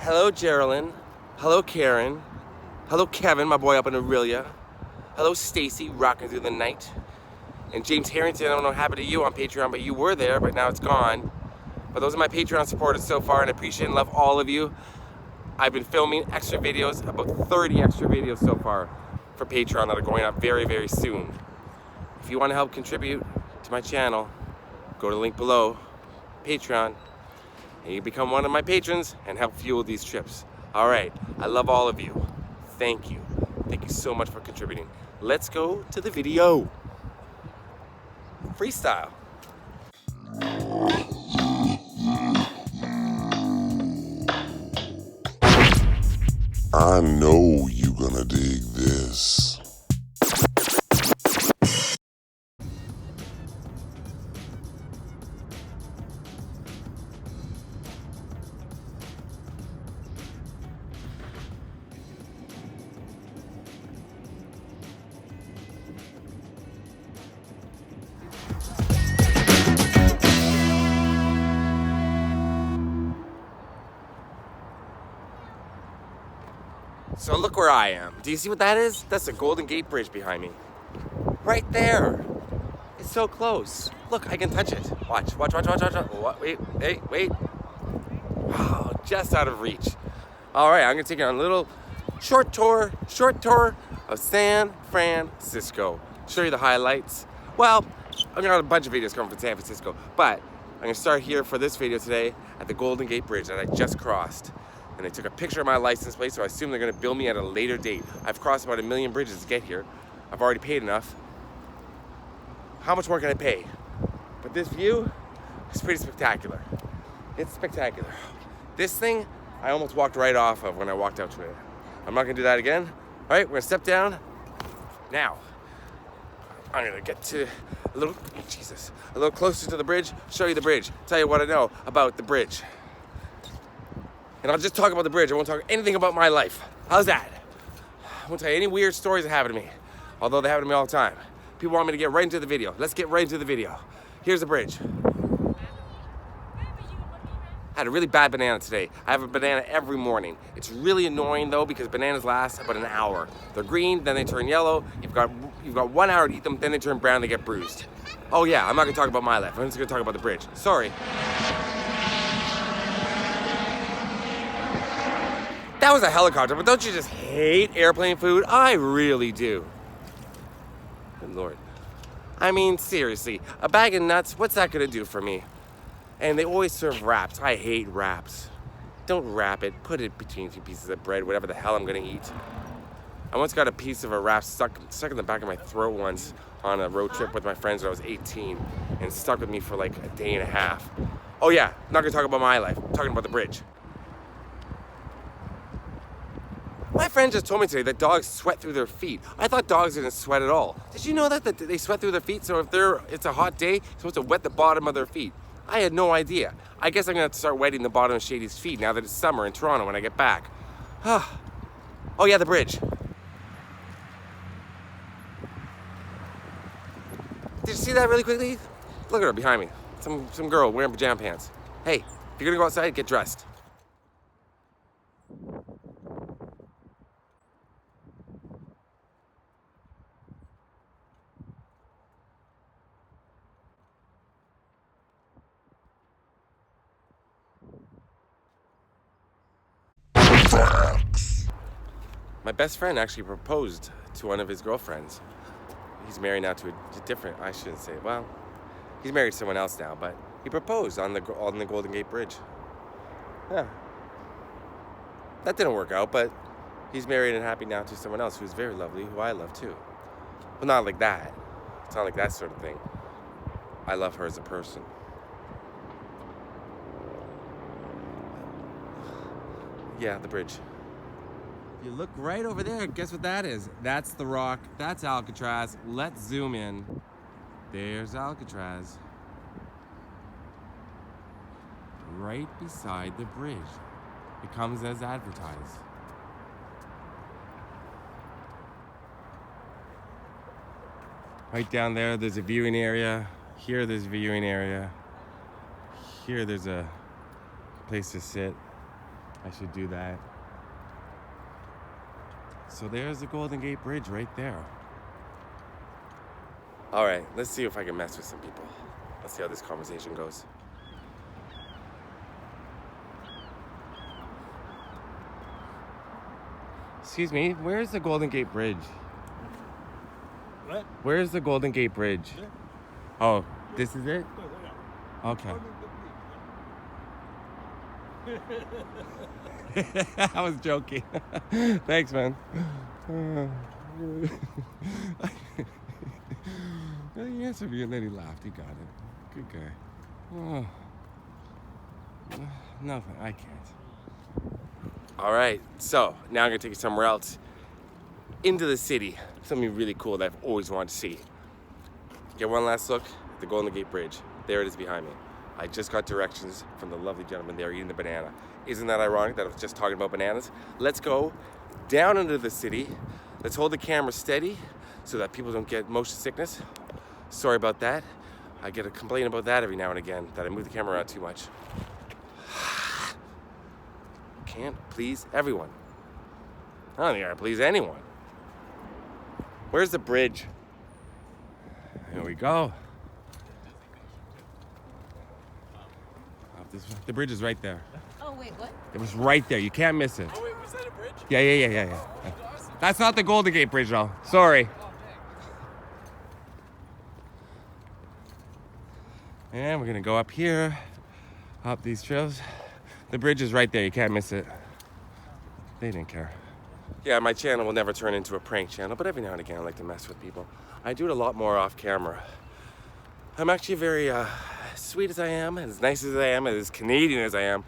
Hello, Geraldine. Hello, Karen. Hello, Kevin, my boy up in Aurelia. Hello, Stacy, rocking through the night. And James Harrington, I don't know what happened to you on Patreon, but you were there, but now it's gone. But those are my Patreon supporters so far, and I appreciate and love all of you. I've been filming extra videos, about 30 extra videos so far for Patreon that are going up very, very soon. If you want to help contribute to my channel, go to the link below, Patreon, and you become one of my patrons and help fuel these trips. All right, I love all of you. Thank you. Thank you so much for contributing. Let's go to the video. Freestyle. I know you gonna dig this. So look where I am. Do you see what that is? That's the Golden Gate Bridge behind me. Right there. It's so close. Look, I can touch it. Watch, watch, watch, watch, watch. What? Wait, hey, wait. Wow, just out of reach. All right, I'm gonna take you on a little short tour of San Francisco. Show you the highlights. Well, I'm gonna have a bunch of videos coming from San Francisco, but I'm gonna start here for this video today at the Golden Gate Bridge that I just crossed. And they took a picture of my license plate, so I assume they're gonna bill me at a later date. I've crossed about 1 million bridges to get here. I've already paid enough. How much more can I pay? But this view is pretty spectacular. It's spectacular. This thing, I almost walked right off of when I walked out to it. I'm not gonna do that again. All right, we're gonna step down. Now, I'm gonna get to a little closer to the bridge, show you the bridge, tell you what I know about the bridge. And I'll just talk about the bridge. I won't talk anything about my life. How's that? I won't tell you any weird stories that happen to me, although they happen to me all the time. People want me to get right into the video. Let's get right into the video. Here's the bridge. I had a really bad banana today. I have a banana every morning. It's really annoying though because bananas last about an hour. They're green, then they turn yellow. You've got 1 hour to eat them, then they turn brown, they get bruised. Oh yeah, I'm not gonna talk about my life. I'm just gonna talk about the bridge. Sorry. That was a helicopter, but don't you just hate airplane food? I really do. Good Lord. I mean, seriously, a bag of nuts, what's that gonna do for me? And they always serve wraps. I hate wraps. Don't wrap it, put it between 2 pieces of bread, whatever the hell I'm gonna eat. I once got a piece of a wrap stuck in the back of my throat once on a road trip with my friends when I was 18, and it stuck with me for like a day and a half. Oh yeah, I'm not gonna talk about my life, I'm talking about the bridge. My friend just told me today that dogs sweat through their feet. I thought dogs didn't sweat at all. Did you know that they sweat through their feet? So if it's a hot day, you're supposed to wet the bottom of their feet. I had no idea. I guess I'm gonna have to start wetting the bottom of Shady's feet now that it's summer in Toronto when I get back. Oh yeah, the bridge. Did you see that really quickly? Look at her behind me. Some girl wearing pajama pants. Hey, if you're gonna go outside, get dressed. My best friend actually proposed to one of his girlfriends. He's married now to a different, I shouldn't say, well, he's married to someone else now, but he proposed on the Golden Gate Bridge. Yeah. That didn't work out, but he's married and happy now to someone else who's very lovely, who I love too. Well, not like that. It's not like that sort of thing. I love her as a person. Yeah, the bridge. You look right over there, guess what that is? That's the rock, that's Alcatraz. Let's zoom in. There's Alcatraz. Right beside the bridge. It comes as advertised. Right down there, there's a viewing area. Here, there's a viewing area. Here, there's a place to sit. I should do that. So there's the Golden Gate Bridge right there. All right, let's see if I can mess with some people. Let's see how this conversation goes. Excuse me, where's the Golden Gate Bridge? What? Where's the Golden Gate Bridge? Yeah. Oh, this is it? Okay. I was joking. Thanks, man. He answered me and then he laughed. He got it. Good guy. Oh. Nothing. I can't. All right. So now I'm gonna take you somewhere else, into the city. Something really cool that I've always wanted to see. Get one last look at the Golden Gate Bridge. There it is behind me. I just got directions from the lovely gentleman there eating the banana. Isn't that ironic that I was just talking about bananas? Let's go down into the city. Let's hold the camera steady so that people don't get motion sickness. Sorry about that. I get a complaint about that every now and again, that I move the camera around too much. Can't please everyone. I don't think I can please anyone. Where's the bridge? Here we go. The bridge is right there. Oh, wait, what? It was right there. You can't miss it. Oh, wait, was that a bridge? Yeah. That's not the Golden Gate Bridge, though. Sorry. And we're gonna go up here, up these trails. The bridge is right there. You can't miss it. They didn't care. Yeah, my channel will never turn into a prank channel, but every now and again I like to mess with people. I do it a lot more off camera. I'm actually very sweet as I am, as nice as I am, as Canadian as I am.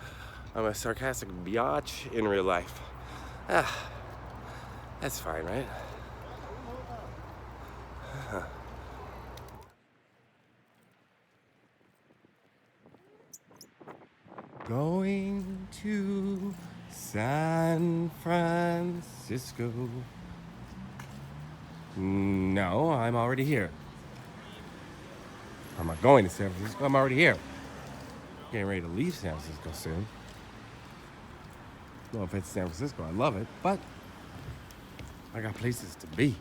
I'm a sarcastic biatch in real life. That's fine, right? Going to San Francisco. No, I'm already here. I'm not going to San Francisco, I'm already here. Getting ready to leave San Francisco soon. No offense to San Francisco, I love it, but I got places to be.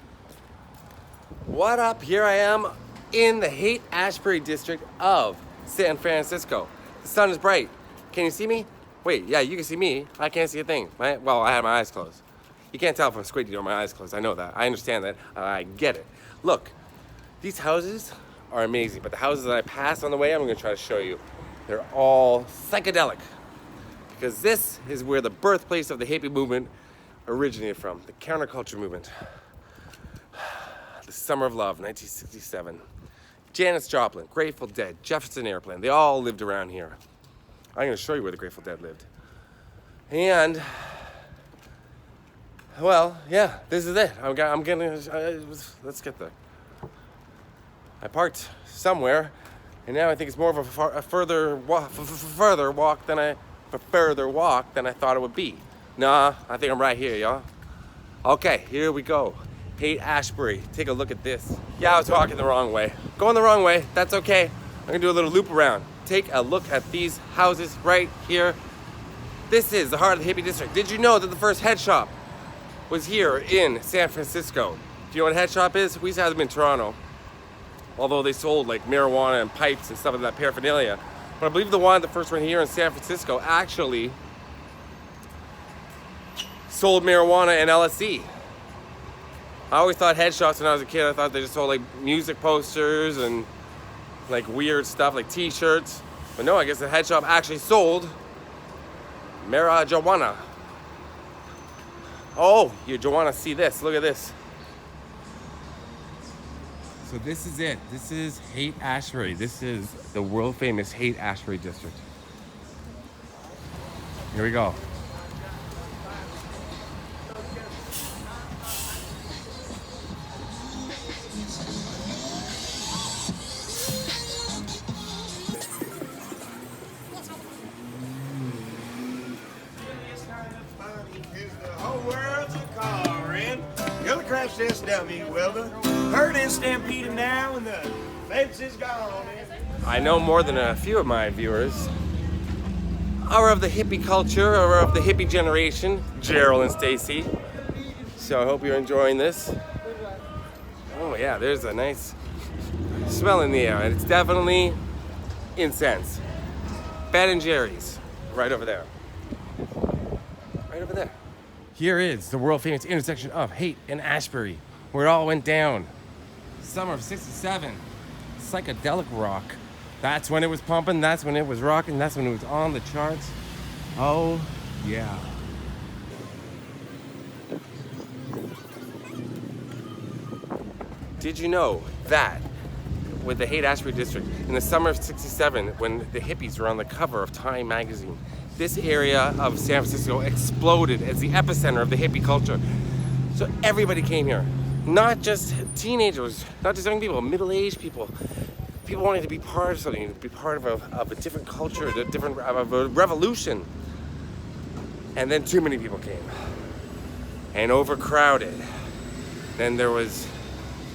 What up? Here I am in the Haight-Ashbury district of San Francisco. The sun is bright. Can you see me? Wait, yeah, you can see me. I can't see a thing. Well, I have my eyes closed. You can't tell if I'm squinting or my eyes closed. I know that. I understand that. I get it. Look, these houses are amazing, but the houses that I pass on the way, I'm gonna try to show you. They're all psychedelic, because this is where the birthplace of the hippie movement originated from, the counterculture movement. The Summer of Love, 1967. Janis Joplin, Grateful Dead, Jefferson Airplane, they all lived around here. I'm gonna show you where the Grateful Dead lived. And, well, yeah, this is it. Let's get there. I parked somewhere, and now I think it's more of a further walk than I thought it would be. Nah, I think I'm right here, y'all. Okay, here we go. Haight-Ashbury. Take a look at this. Yeah, I was walking the wrong way. Going the wrong way. That's okay. I'm gonna do a little loop around. Take a look at these houses right here. This is the heart of the hippie district. Did you know that the first head shop was here in San Francisco? Do you know what a head shop is? We used to have them in Toronto. Although they sold like marijuana and pipes and stuff like that paraphernalia. But I believe the first one here in San Francisco actually sold marijuana and LSD. I always thought head shops when I was a kid, I thought they just sold like music posters and like weird stuff like t-shirts. But no, I guess the head shop actually sold marijuana. Oh, you want to see this? Look at this. So this is it. This is Haight-Ashbury. This is the world famous Haight-Ashbury district. Here we go. Crash this dummy welder. Herd is stampeding now and the fence is gone. I know more than a few of my viewers. are of the hippie culture, or of the hippie generation, Gerald and Stacy. So I hope you're enjoying this. Oh yeah, there's a nice smell in the air, and it's definitely incense. Ben & Jerry's, right over there. Right over there. Here is the world famous intersection of Haight and Ashbury, where it all went down. Summer of '67. Psychedelic rock. That's when it was pumping, that's when it was rocking, that's when it was on the charts. Oh, yeah. Did you know that with the Haight-Ashbury district, in the summer of '67, when the hippies were on the cover of Time magazine, this area of San Francisco exploded as the epicenter of the hippie culture. So everybody came here. Not just teenagers, not just young people, middle-aged people. People wanting to be part of something, to be part of a different culture, of a revolution. And then too many people came. And overcrowded. Then there was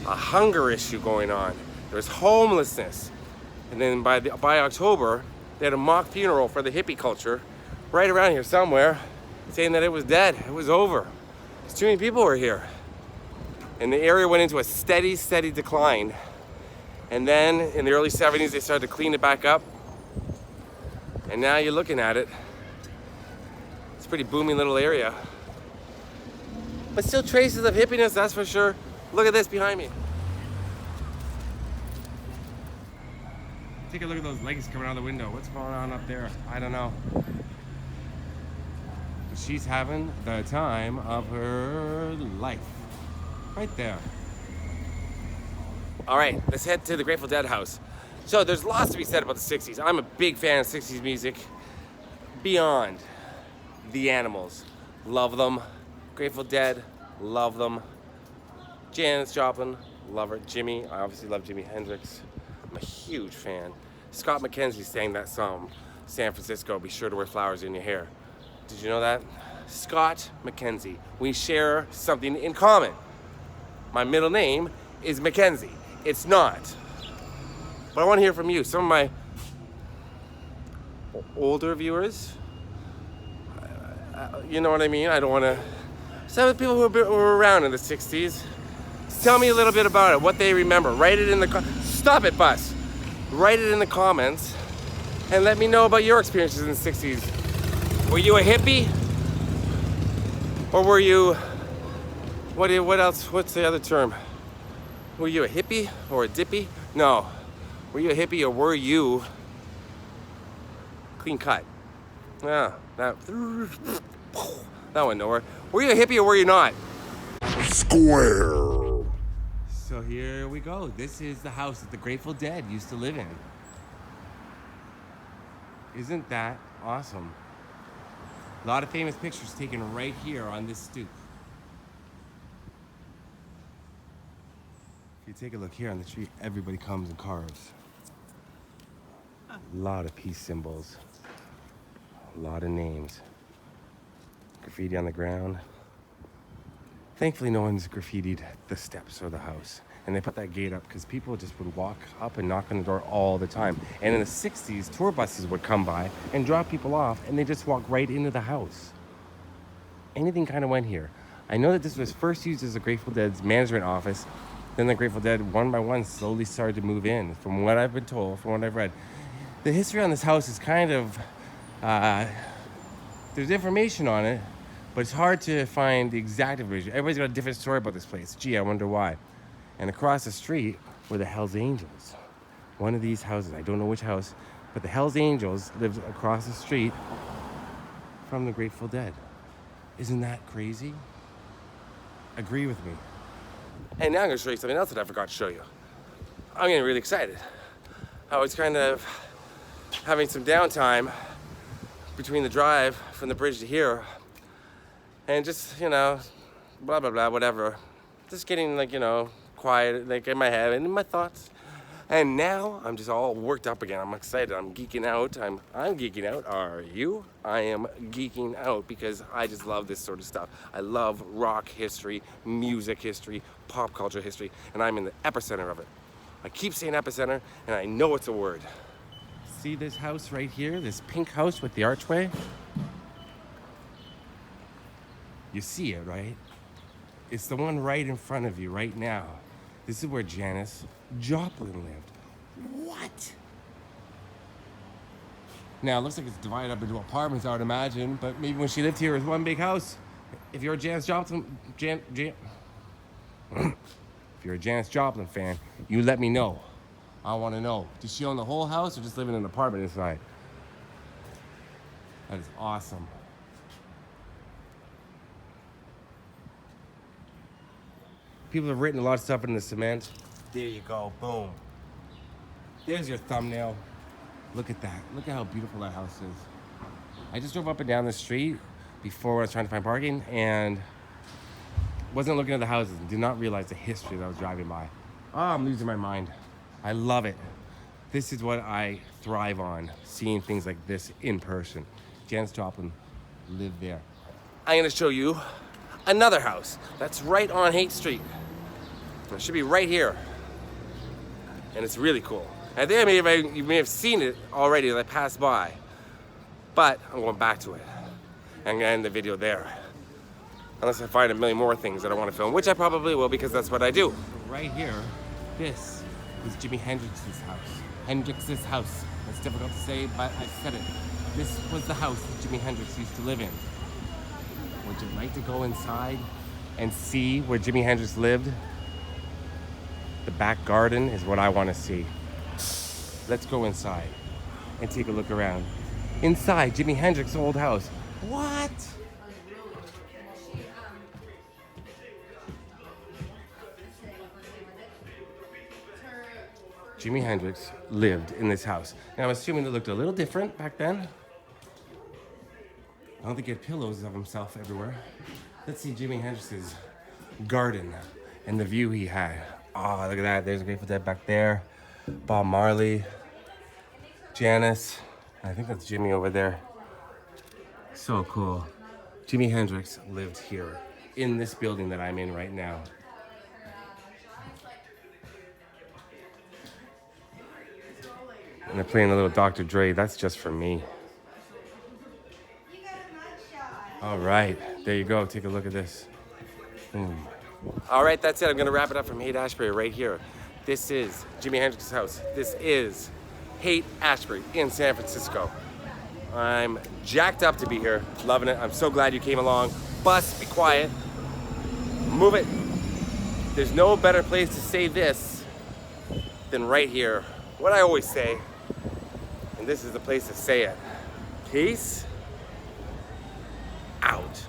a hunger issue going on. There was homelessness. And then by October, they had a mock funeral for the hippie culture right around here somewhere, saying that it was dead, it was over. Too many people were here. And the area went into a steady decline. And then in the early '70s, they started to clean it back up. And now you're looking at it. It's a pretty booming little area. But still traces of hippiness, that's for sure. Look at this behind me. Take a look at those legs coming out of the window. What's going on up there? I don't know. But she's having the time of her life. Right there. All right, let's head to the Grateful Dead house. So there's lots to be said about the '60s. I'm a big fan of '60s music. Beyond the Animals, love them. Grateful Dead, love them. Janis Joplin, love her. Jimmy, I obviously love Jimi Hendrix. I'm a huge fan. Scott McKenzie sang that song, San Francisco, be sure to wear flowers in your hair. Did you know that? Scott McKenzie. We share something in common. My middle name is Mackenzie. It's not. But I want to hear from you. Some of my older viewers, you know what I mean? I don't want to... Some of the people who were around in the '60s, tell me a little bit about it, what they remember. Write it in the... Stop it, bus. Write it in the comments and let me know about your experiences in the '60s. Were you a hippie? Or were you... What else? What's the other term? Were you a hippie or a dippy? No. Were you a hippie or were you clean cut? Yeah, that went nowhere. Were you a hippie or were you not? Square. So here we go. This is the house that the Grateful Dead used to live in. Isn't that awesome? A lot of famous pictures taken right here on this stoop. If you take a look here on the tree, everybody comes and carves. A lot of peace symbols. A lot of names. Graffiti on the ground. Thankfully, no one's graffitied the steps or the house. And they put that gate up because people just would walk up and knock on the door all the time. And in the '60s, tour buses would come by and drop people off, and they just walk right into the house. Anything kind of went here. I know that this was first used as the Grateful Dead's management office. Then the Grateful Dead, one by one, slowly started to move in. From what I've been told, from what I've read, the history on this house is kind of... there's information on it, but it's hard to find the exact information. Everybody's got a different story about this place. Gee, I wonder why. And across the street were the Hells Angels. One of these houses, I don't know which house, but the Hells Angels lived across the street from the Grateful Dead. Isn't that crazy? Agree with me. And now I'm going to show you something else that I forgot to show you. I'm getting really excited. I was kind of having some downtime between the drive from the bridge to here, and just, you know, blah, blah, blah, whatever. Just getting, like, you know, quiet, like, in my head and in my thoughts. And now I'm just all worked up again. I'm excited. I'm geeking out. I'm geeking out. Are you? I am geeking out because I just love this sort of stuff. I love rock history, music history, pop culture history, and I'm in the epicenter of it. I keep saying epicenter, and I know it's a word. See this house right here? This pink house with the archway? You see it, right? It's the one right in front of you right now. This is where Janis Joplin lived. What? Now, it looks like it's divided up into apartments, I would imagine, but maybe when she lived here, it was one big house. If you're a Janis Joplin, if you're a Janis Joplin fan, you let me know. I want to know. Does she own the whole house or just live in an apartment inside? That is awesome. People have written a lot of stuff in the cement. There you go, boom. There's your thumbnail. Look at that. Look at how beautiful that house is. I just drove up and down the street before I was trying to find parking and wasn't looking at the houses and did not realize the history that I was driving by. Oh, I'm losing my mind. I love it. This is what I thrive on, seeing things like this in person. Janis Joplin lived there. I'm gonna show you another house that's right on Haight Street. It should be right here. And it's really cool. I think you may have seen it already as I passed by, but I'm going back to it. I'm gonna end the video there. Unless I find a million more things that I want to film, which I probably will because that's what I do. Right here, this was Jimi Hendrix's house. It's difficult to say, but I said it. This was the house that Jimi Hendrix used to live in. Would you like to go inside and see where Jimi Hendrix lived? The back garden is what I want to see. Let's go inside and take a look around. Inside Jimi Hendrix's old house. What? Jimi Hendrix lived in this house. Now I'm assuming it looked a little different back then. I don't think he had pillows of himself everywhere. Let's see Jimi Hendrix's garden and the view he had. Oh, look at that. There's a Grateful Dead back there. Bob Marley. Janis. I think that's Jimmy over there. So cool. Jimi Hendrix lived here in this building that I'm in right now. And they're playing a little Dr. Dre. That's just for me. All right, there you go. Take a look at this. Boom. All right, that's it. I'm gonna wrap it up from Haight-Ashbury right here. This is Jimi Hendrix's house. This is Haight-Ashbury in San Francisco. I'm jacked up to be here, loving it. I'm so glad you came along. Bus, be quiet. Move it. There's no better place to say this than right here. What I always say, and this is the place to say it. Peace out.